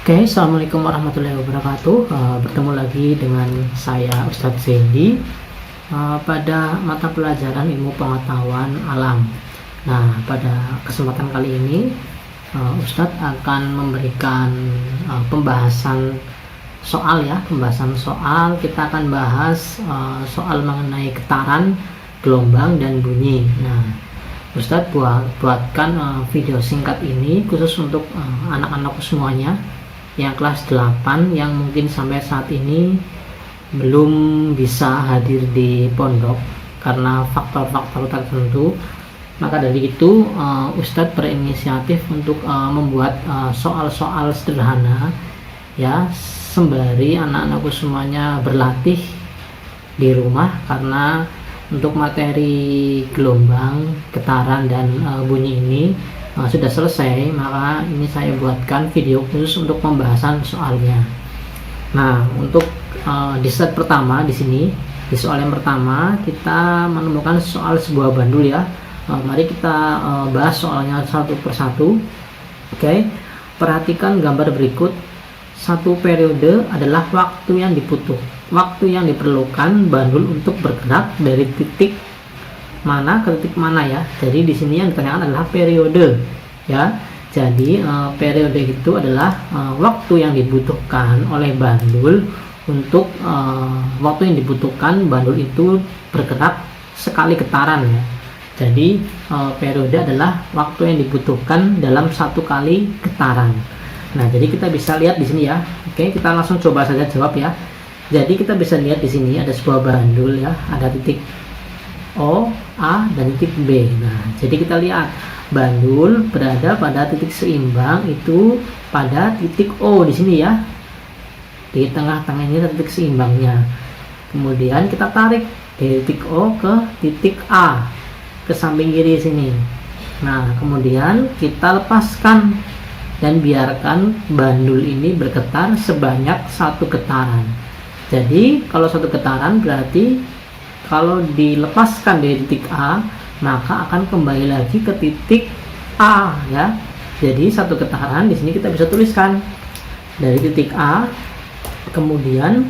Oke, Assalamualaikum warahmatullahi wabarakatuh. Bertemu lagi dengan saya Ustadz Zendi pada mata pelajaran ilmu pengetahuan alam. Nah, pada kesempatan kali ini Ustadz akan memberikan pembahasan soal. Kita akan bahas soal mengenai getaran, gelombang, dan bunyi. Nah, Ustadz buatkan video singkat ini khusus untuk anak-anak semuanya yang kelas 8 yang mungkin sampai saat ini belum bisa hadir di pondok karena faktor-faktor tertentu. Maka dari itu Ustadz berinisiatif untuk membuat soal-soal sederhana ya, sembari anak-anakku semuanya berlatih di rumah, karena untuk materi gelombang, getaran, dan bunyi ini sudah selesai. Maka ini saya buatkan video khusus untuk pembahasan soalnya. Nah, untuk di slide pertama di sini, di soal yang pertama kita menemukan soal sebuah bandul ya. Mari kita bahas soalnya satu persatu. Oke, perhatikan gambar berikut. Satu periode adalah waktu yang diperlukan bandul untuk bergerak dari titik mana ke titik mana ya. Jadi di sini yang ditanyakan adalah periode ya. Jadi periode itu adalah waktu yang dibutuhkan oleh bandul untuk waktu yang dibutuhkan bandul itu bergerak sekali getaran ya. Jadi periode adalah waktu yang dibutuhkan dalam satu kali getaran. Nah, jadi kita bisa lihat di sini ya. Oke, kita langsung coba saja jawab ya. Jadi kita bisa lihat di sini ada sebuah bandul ya, ada titik O, A, dan titik B. Nah, jadi kita lihat bandul berada pada titik seimbang itu pada titik O di sini ya. Di tengah-tengah ini titik seimbangnya. Kemudian kita tarik dari titik O ke titik A ke samping kiri sini. Nah, kemudian kita lepaskan dan biarkan bandul ini bergetar sebanyak satu getaran. Jadi kalau satu getaran berarti kalau dilepaskan dari titik A maka akan kembali lagi ke titik A ya. Jadi satu getaran di sini kita bisa tuliskan dari titik A, kemudian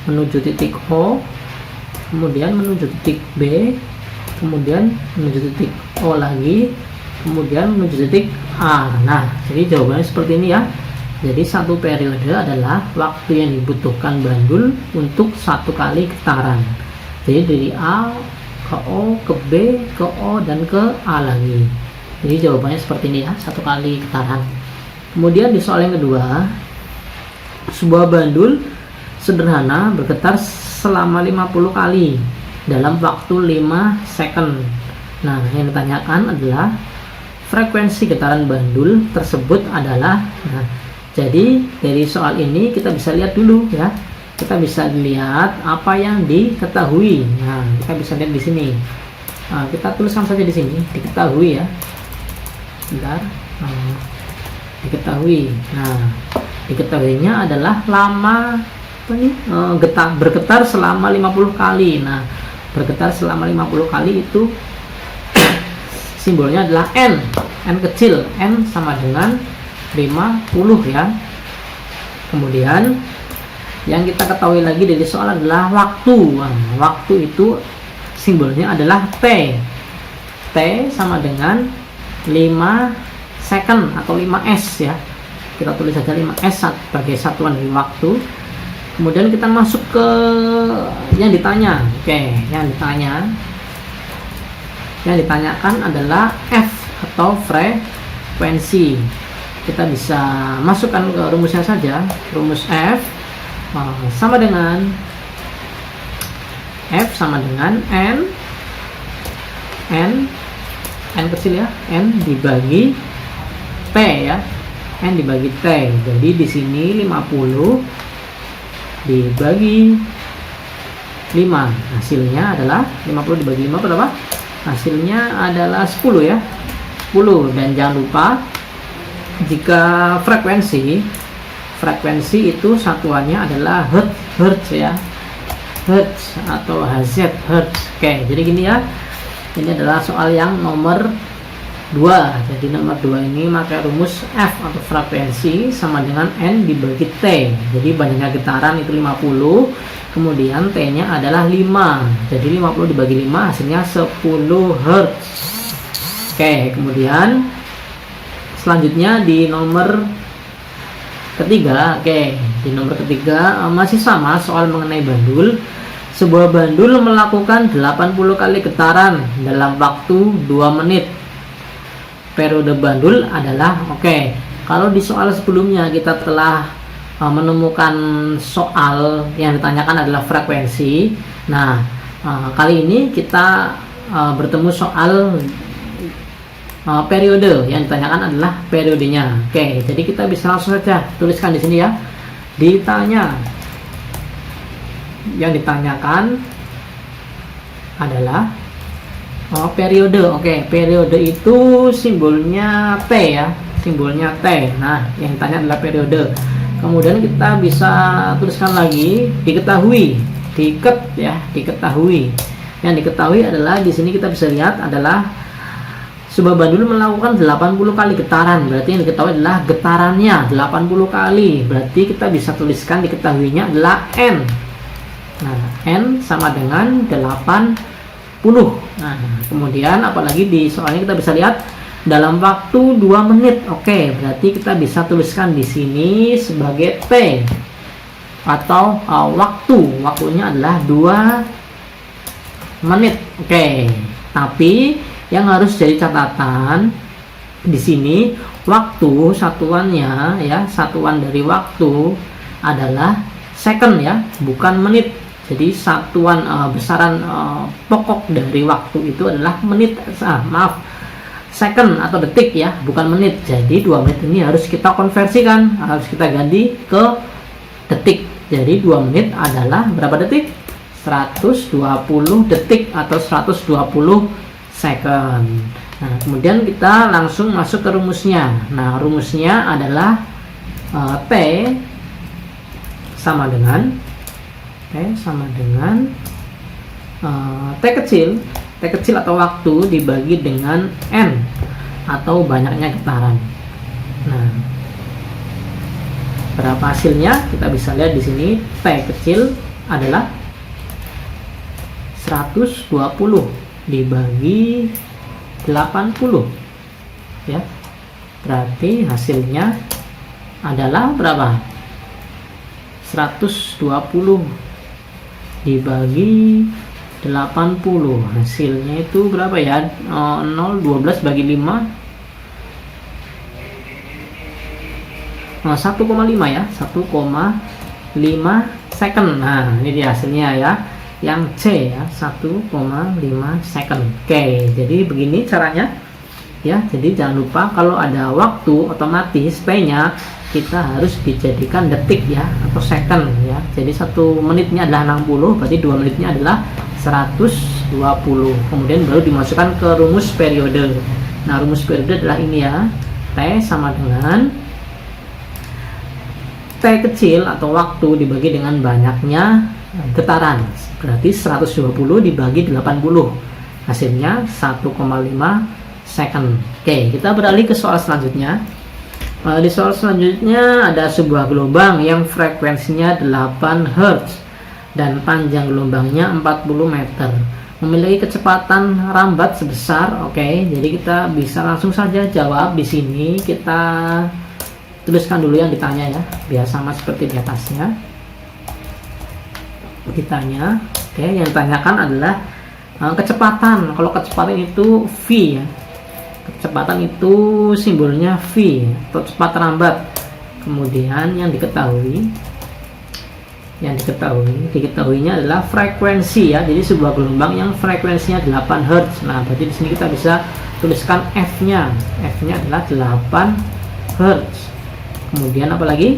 menuju titik O, kemudian menuju titik B, kemudian menuju titik O lagi, kemudian menuju titik A. Nah, jadi jawabannya seperti ini ya. Jadi satu periode adalah waktu yang dibutuhkan bandul untuk satu kali getaran. Jadi dari A ke O, ke B, ke O, dan ke A lagi. Jadi jawabannya seperti ini ya, satu kali getaran. Kemudian di soal yang kedua, sebuah bandul sederhana bergetar selama 50 kali dalam waktu 5 second. Nah, yang ditanyakan adalah frekuensi getaran bandul tersebut adalah. Nah, jadi dari soal ini kita bisa lihat dulu ya. Kita bisa lihat apa yang diketahui. Nah, kita bisa lihat di sini. Nah, kita tuliskan saja di sini, diketahui ya. Bentar. Nah, diketahui. Nah, diketahuinya adalah lama bergetar selama 50 kali. Nah, bergetar selama 50 kali itu simbolnya adalah N kecil, N sama dengan 50 ya. Kemudian yang kita ketahui lagi dari soal adalah waktu. Nah, waktu itu simbolnya adalah T sama dengan 5 second atau 5S ya. Kita tulis saja 5S sebagai satuan dari waktu. Kemudian kita masuk ke yang ditanya. Oke, yang ditanyakan adalah F atau frekuensi. Kita bisa masukkan ke rumusnya saja. Rumus F sama dengan N kecil ya, N dibagi T ya. N dibagi T. Jadi di sini 50 dibagi 5. Hasilnya adalah 50 dibagi 5 berapa? Hasilnya adalah 10 ya. 10. Dan jangan lupa jika frekuensi itu satuannya adalah hertz ya. Hertz atau Hz, hertz. Oke, jadi gini ya. Ini adalah soal yang nomor 2. Jadi nomor 2 ini pakai rumus F atau frekuensi sama dengan N dibagi T. Jadi banyaknya getaran itu 50, kemudian T-nya adalah 5. Jadi 50 dibagi 5 hasilnya 10 Hz. Oke, kemudian selanjutnya di nomor ketiga. Oke, di nomor ketiga masih sama soal mengenai bandul. Sebuah bandul melakukan 80 kali getaran dalam waktu 2 menit. Periode bandul adalah, kalau di soal sebelumnya kita telah menemukan soal yang ditanyakan adalah frekuensi. Nah, kali ini kita bertemu soal periode. Yang ditanyakan adalah periodenya. Jadi kita bisa langsung saja tuliskan di sini ya. Yang ditanyakan adalah periode. Periode itu simbolnya T ya, simbolnya T. Nah, yang ditanya adalah periode. Kemudian kita bisa tuliskan lagi diketahui. Yang diketahui adalah di sini kita bisa lihat adalah sebuah bandul melakukan 80 kali getaran. Berarti yang diketahui adalah getarannya 80 kali. Berarti kita bisa tuliskan diketahuinya adalah N. Nah, N sama dengan 80. Nah, kemudian apalagi di soalnya kita bisa lihat dalam waktu 2 menit. Berarti kita bisa tuliskan di sini sebagai T atau waktunya adalah 2 menit. Tapi yang harus jadi catatan di sini waktu satuannya ya, satuan dari waktu adalah second ya, bukan menit. Jadi satuan besaran pokok dari waktu itu adalah menit, second atau detik ya, bukan menit. Jadi 2 menit ini harus kita konversikan, harus kita ganti ke detik. Jadi 2 menit adalah berapa detik? 120 detik atau 120 second. Nah, kemudian kita langsung masuk ke rumusnya. Nah, rumusnya adalah T sama dengan T kecil atau waktu dibagi dengan N atau banyaknya getaran. Nah, berapa hasilnya? Kita bisa lihat di sini. T kecil adalah 120 dibagi 80 ya. Berarti hasilnya adalah berapa? 120 dibagi 80, hasilnya itu berapa ya? 12 bagi 5, 1,5 ya, 1,5 second. Nah, ini dia hasilnya ya, yang C ya, 1,5 second. Jadi begini caranya ya. Jadi jangan lupa kalau ada waktu, otomatis P-nya kita harus dijadikan detik ya, atau second ya. Jadi 1 menitnya adalah 60, berarti 2 menitnya adalah 120. Kemudian baru dimasukkan ke rumus periode. Nah, rumus periode adalah ini ya. T sama dengan T kecil atau waktu dibagi dengan banyaknya getaran. Berarti 120 dibagi 80, hasilnya 1,5 second. Kita beralih ke soal selanjutnya. Di soal selanjutnya ada sebuah gelombang yang frekuensinya 8 Hz dan panjang gelombangnya 40 meter, memiliki kecepatan rambat sebesar. Jadi kita bisa langsung saja jawab di sini. Kita tuliskan dulu yang ditanya ya, biar sama seperti di atasnya. Ditanya, yang ditanyakan adalah kecepatan. Kalau kecepatan itu V ya. Kecepatan itu simbolnya V atau cepat rambat. Kemudian yang diketahuinya adalah frekuensi ya. Jadi sebuah gelombang yang frekuensinya 8 Hz. Nah, berarti di sini kita bisa tuliskan F-nya. F-nya adalah 8 Hz. Kemudian apalagi?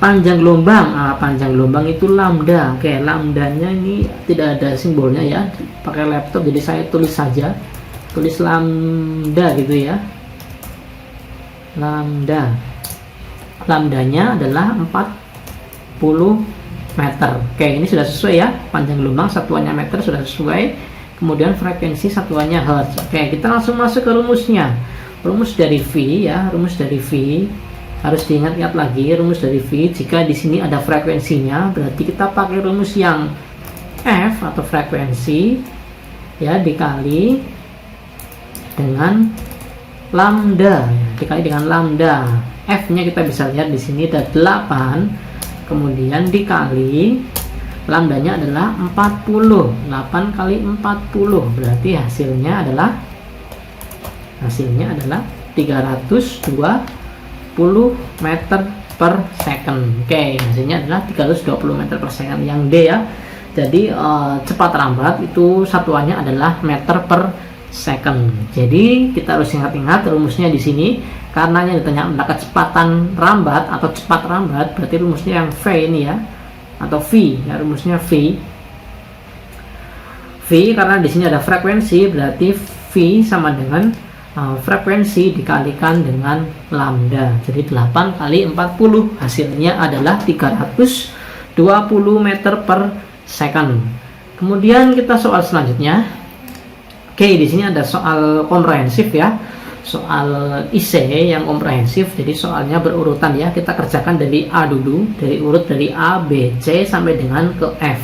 Panjang gelombang. Panjang gelombang itu lambda. Lambdanya ini tidak ada simbolnya ya. Pakai laptop jadi saya tulis saja. Tulis lambda gitu ya. Lambdanya adalah 40 meter. Ini sudah sesuai ya. Panjang gelombang satuannya meter sudah sesuai. kemudian frekuensi satuannya hertz. Oke, kita langsung masuk ke rumusnya. Rumus dari V ya, rumus dari V harus diingat-ingat lagi. Rumus dari V, jika di sini ada frekuensinya, berarti kita pakai rumus yang F atau frekuensi ya, dikali dengan lambda, dikali dengan lambda. F nya kita bisa lihat di sini ada 8, kemudian dikali lambdanya adalah 40. 8 kali 40 berarti hasilnya adalah 320 meter per second. Oke, hasilnya adalah 320 meter per second yang D ya. Jadi cepat lambat itu satuannya adalah meter per second. Jadi kita harus ingat-ingat rumusnya di sini, karena yang ditanya adalah kecepatan rambat atau cepat rambat, berarti rumusnya yang V ini ya, atau V ya, rumusnya V. V karena di sini ada frekuensi, berarti V sama dengan frekuensi dikalikan dengan lambda. Jadi 8 kali 40 hasilnya adalah 320 meter per second. Kemudian kita soal selanjutnya. Oke, di sini ada soal komprehensif ya. Soal IC yang komprehensif. Jadi soalnya berurutan ya. Kita kerjakan dari A dulu, dari urut dari A, B, C sampai dengan ke F.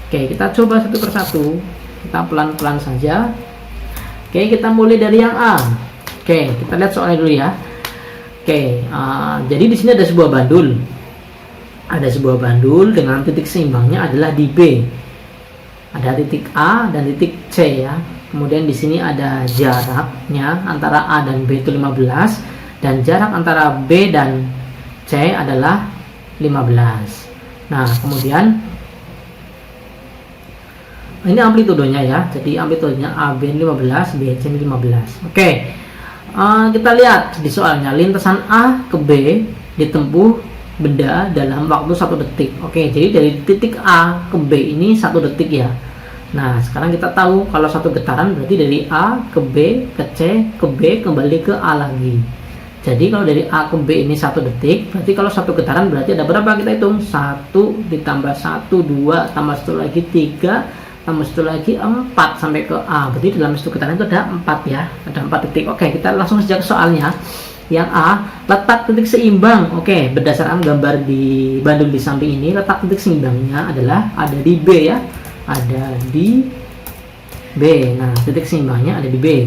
Oke, kita coba satu persatu. Kita pelan-pelan saja. Oke, kita mulai dari yang A. Oke, kita lihat soalnya dulu ya. Oke, jadi di sini ada sebuah bandul. Ada sebuah bandul dengan titik seimbangnya adalah di B. Ada titik A dan titik C ya. Kemudian di sini ada jaraknya antara A dan B itu 15, dan jarak antara B dan C adalah 15. Nah, kemudian ini amplitudenya ya. Jadi amplitudenya AB 15, BC 15. Oke. Kita lihat di soalnya, lintasan A ke B ditempuh benda dalam waktu 1 detik. Oke, jadi dari titik A ke B ini 1 detik ya. Nah, sekarang kita tahu kalau satu getaran berarti dari A ke B ke C ke B kembali ke A lagi. Jadi kalau dari A ke B ini 1 detik, berarti kalau satu getaran berarti ada berapa? Kita hitung 1 ditambah 1, 2 tambah 1 lagi 3 tambah 1 lagi 4 sampai ke A. Berarti dalam satu getaran itu ada 4 ya, ada 4 detik. Oke, kita langsung saja ke soalnya. Yang A, letak titik seimbang. Oke, berdasarkan gambar di bandul di samping ini, letak titik seimbangnya adalah ada di B ya. Ada di B. Nah, titik seimbangnya ada di B.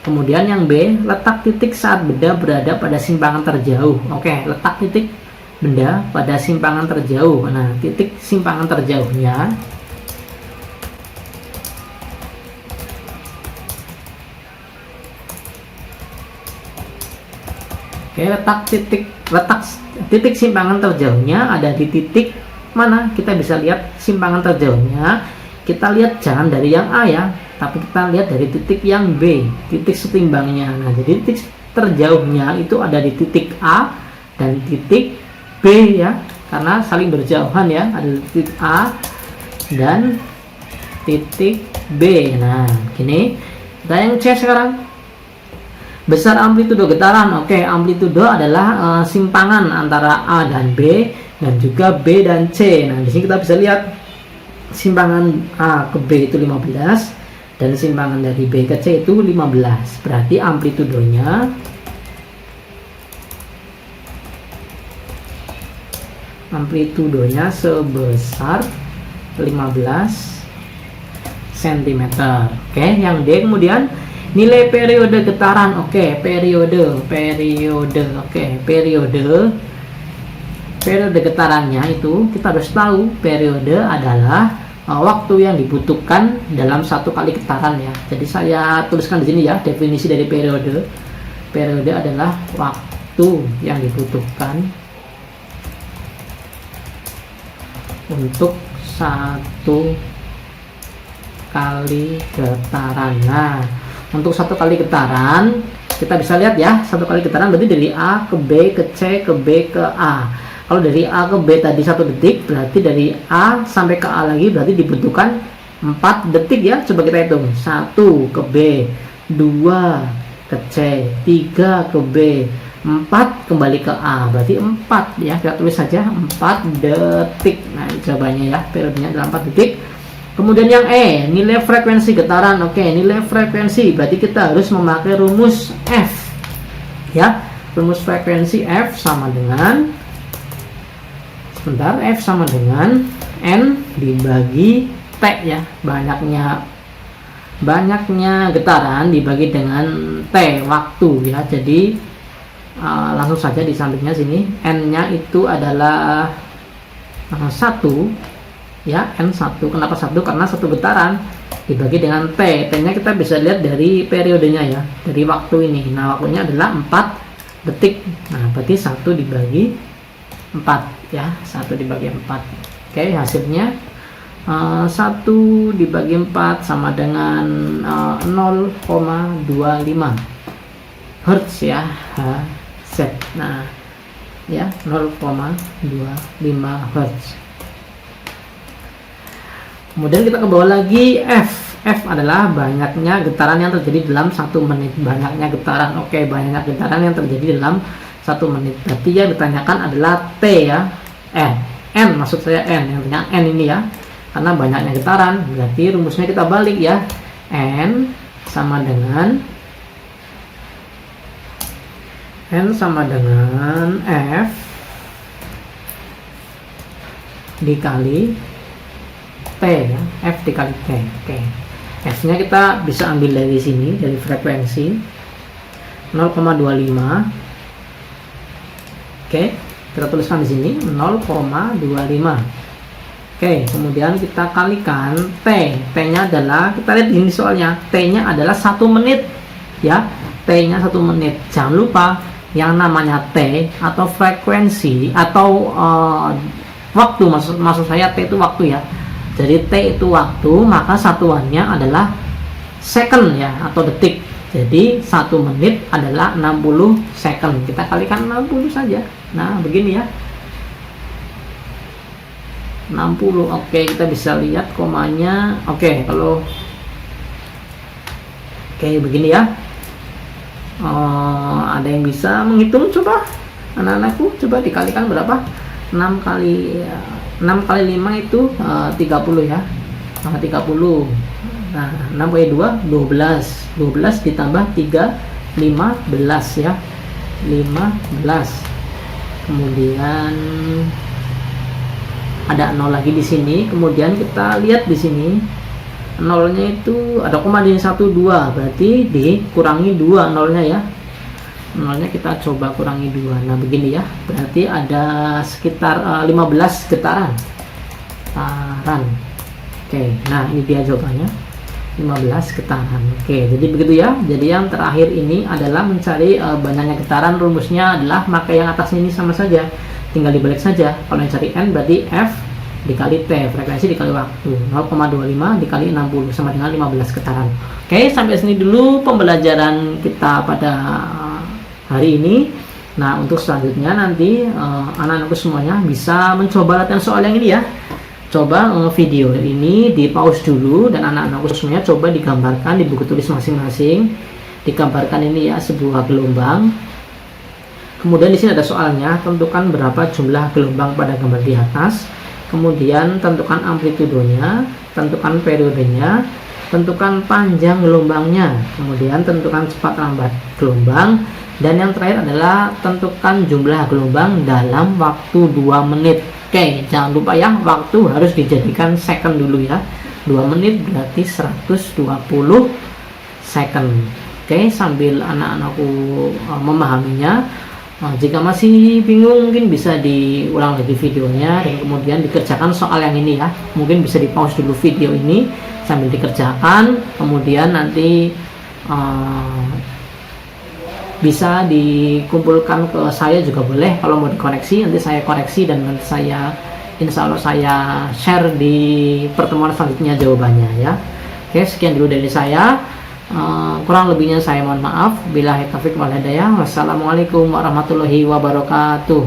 Kemudian yang B, letak titik saat benda berada pada simpangan terjauh. Oke, letak titik benda pada simpangan terjauh. Nah, titik simpangan terjauhnya letak titik simpangan terjauhnya ada di titik mana? Kita bisa lihat simpangan terjauhnya. Kita lihat jangan dari yang A ya, tapi kita lihat dari titik yang B, titik setimbangnya. Nah, jadi titik terjauhnya itu ada di titik A dan titik B ya, karena saling berjauhan ya. Ada di titik A dan titik B. Nah, gini. Kita yang C sekarang. Besar amplitudo getaran. Oke, amplitudo adalah simpangan antara A dan B dan juga B dan C. Nah, di sini kita bisa lihat simpangan A ke B itu 15 dan simpangan dari B ke C itu 15. Berarti amplitudonya sebesar 15 cm. Oke, yang D kemudian nilai periode getaran. Oke, periode. Oke, periode getarannya itu kita harus tahu periode adalah waktu yang dibutuhkan dalam satu kali getaran ya. Jadi saya tuliskan di sini ya definisi dari periode. Periode adalah waktu yang dibutuhkan untuk satu kali getaran. Nah, untuk satu kali getaran kita bisa lihat ya, satu kali getaran berarti dari A ke B ke C ke B ke A. Kalau dari A ke B tadi 1 detik, berarti dari A sampai ke A lagi berarti dibutuhkan 4 detik ya. Coba kita hitung, 1 ke B, 2 ke C, 3 ke B, 4 kembali ke A, berarti 4 ya. Kita tulis saja 4 detik. Nah, jawabannya ya, periodenya adalah 4 detik. Kemudian yang E, nilai frekuensi getaran. Oke, nilai frekuensi berarti kita harus memakai rumus F. Ya, rumus frekuensi F sama dengan F sama dengan N dibagi T ya. Banyaknya getaran dibagi dengan T waktu ya. Jadi langsung saja di sampingnya sini N-nya itu adalah 1 ya, N1. Kenapa 1? Karena satu getaran dibagi dengan T. T-nya kita bisa lihat dari periodenya ya, dari waktu ini. Nah, waktunya adalah 4 detik. Nah, berarti 1 dibagi 4 ya, 1 dibagi 4. Oke, hasilnya 1 dibagi 4 sama dengan 0,25 Hz ya, Hz. Nah ya, 0,25 Hz. Kemudian kita ke bawah lagi, F. F adalah banyaknya getaran yang terjadi dalam 1 menit. Banyaknya getaran. Oke, banyak getaran yang terjadi dalam 1 menit. Berarti yang ditanyakan adalah T ya. N maksud saya N. Yang tanya N ini ya. Karena banyaknya getaran, berarti rumusnya kita balik ya. N sama dengan F dikali T ya, F dikali T. Oke. F-nya kita bisa ambil dari sini, dari frekuensi 0,25. Oke, kita tuliskan di sini 0,25. Oke, kemudian kita kalikan T. T-nya adalah, kita lihat di sini soalnya, T-nya adalah 1 menit ya. T-nya 1 menit. Jangan lupa yang namanya T atau frekuensi atau waktu, maksud saya T itu waktu ya. Jadi T itu waktu, maka satuannya adalah second ya, atau detik. Jadi 1 menit adalah 60 second. Kita kalikan 60 saja. Nah, begini ya. 60. Oke, kita bisa lihat komanya. Oke, kalau begini ya. Ada yang bisa menghitung? Coba anak-anakku, coba dikalikan berapa? 6 kali 5 itu 30 ya. 30. Nah, 6 kali 2 12. 12 ditambah 3 15 ya. 15. Kemudian ada 0 lagi di sini. Kemudian kita lihat di sini nolnya itu ada koma di 12, berarti dikurangi 2 nolnya ya. Nolnya kita coba kurangi 2. Nah, begini ya. Berarti ada sekitar 15 getaran. Oke, nah ini dia jawabannya. 15 getaran. Oke, jadi begitu ya. Jadi yang terakhir ini adalah mencari banyaknya getaran. Rumusnya adalah maka yang atas ini sama saja, tinggal dibalik saja. Kalau yang cari N berarti F dikali T, frekuensi dikali waktu. 0,25 dikali 60 sama dengan 15 getaran. Oke, sampai sini dulu pembelajaran kita pada hari ini. Nah, untuk selanjutnya nanti anak-anakku semuanya bisa mencoba latihan soal yang ini ya. Coba video ini di pause dulu dan anak-anakku semuanya coba digambarkan di buku tulis masing-masing. Digambarkan ini ya sebuah gelombang. Kemudian di sini ada soalnya, tentukan berapa jumlah gelombang pada gambar di atas. Kemudian tentukan amplitudonya, tentukan periodenya, tentukan panjang gelombangnya, kemudian tentukan cepat lambat gelombang, dan yang terakhir adalah tentukan jumlah gelombang dalam waktu 2 menit. Oke, jangan lupa ya, waktu harus dijadikan second dulu ya. 2 menit berarti 120 second. Oke, sambil anak-anakku memahaminya. Jika masih bingung mungkin bisa diulang lagi videonya dan kemudian dikerjakan soal yang ini ya. Mungkin bisa di pause dulu video ini sambil dikerjakan, kemudian nanti bisa dikumpulkan ke saya juga boleh. Kalau mau dikoreksi nanti saya koreksi dan nanti saya insya Allah saya share di pertemuan selanjutnya jawabannya ya. Oke, sekian dulu dari saya. Kurang lebihnya saya mohon maaf. Billahi taufiq wal hidayah. Wassalamualaikum warahmatullahi wabarakatuh.